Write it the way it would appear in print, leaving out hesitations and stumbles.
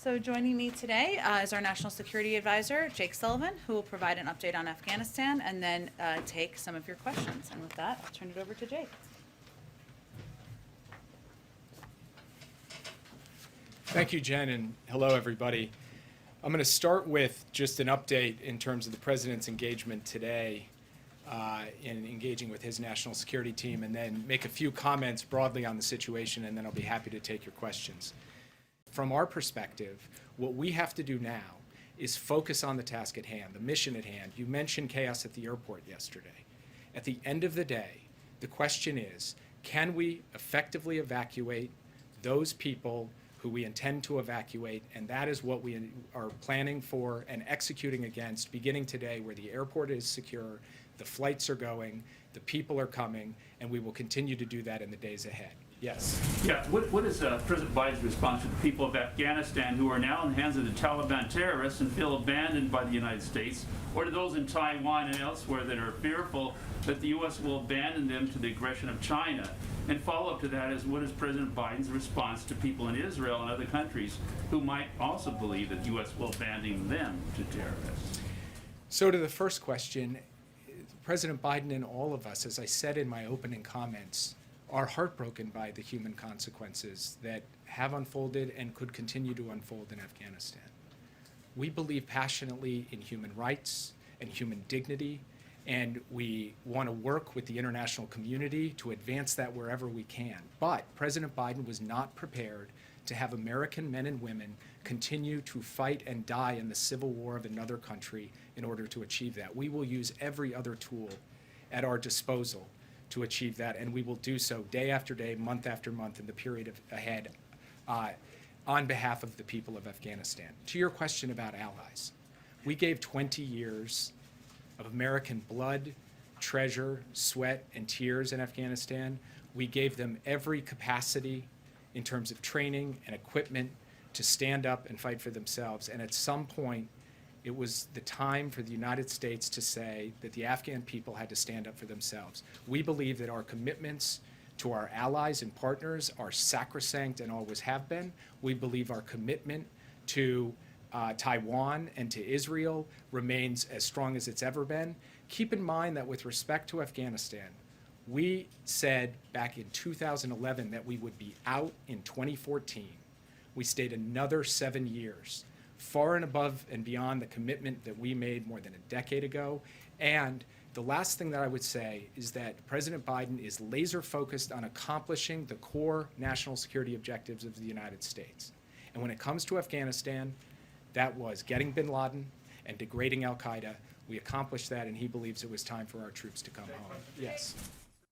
So joining me today is our National Security Advisor, Jake Sullivan, who will provide an update on Afghanistan and then take some of your questions. And with that, I'll turn it over to Jake. Thank you, Jen, and hello, everybody. I'm going to start with just an update in terms of the President's engagement today in engaging with his national security team, and then make a few comments broadly on the situation, and then I'll be happy to take your questions. From our perspective, what we have to do now is focus on the task at hand, the mission at hand. You mentioned chaos at the airport yesterday. At the end of the day, the question is, can we effectively evacuate those people who we intend to evacuate? And that is what we are planning for and executing against beginning today, where the airport is secure, the flights are going, the people are coming, and we will continue to do that in the days ahead. Yes? Yeah, what is President Biden's response to the people of Afghanistan who are now in the hands of the Taliban terrorists and feel abandoned by the United States, or to those in Taiwan and elsewhere that are fearful that the U.S. will abandon them to the aggression of China? And follow-up to that is, what is President Biden's response to people in Israel and other countries who might also believe that the U.S. will abandon them to terrorists? So to the first question, President Biden and all of us, as I said in my opening comments, are heartbroken by the human consequences that have unfolded and could continue to unfold in Afghanistan. We believe passionately in human rights and human dignity, and we want to work with the international community to advance that wherever we can. But President Biden was not prepared to have American men and women continue to fight and die in the civil war of another country in order to achieve that. We will use every other tool at our disposal to achieve that, and we will do so day after day, month after month in the period ahead on behalf of the people of Afghanistan. To your question about allies, we gave 20 years of American blood, treasure, sweat, and tears in Afghanistan. We gave them every capacity in terms of training and equipment to stand up and fight for themselves. And at some point, it was the time for the United States to say that the Afghan people had to stand up for themselves. We believe that our commitments to our allies and partners are sacrosanct and always have been. We believe our commitment to Taiwan and to Israel remains as strong as it's ever been. Keep in mind that with respect to Afghanistan, we said back in 2011 that we would be out in 2014. We stayed another 7 years, far and above and beyond the commitment that we made more than a decade ago. And the last thing that I would say is that President Biden is laser focused on accomplishing the core national security objectives of the United States. And when it comes to Afghanistan, that was getting bin Laden and degrading al-Qaeda. We accomplished that, and he believes it was time for our troops to come home. Yes.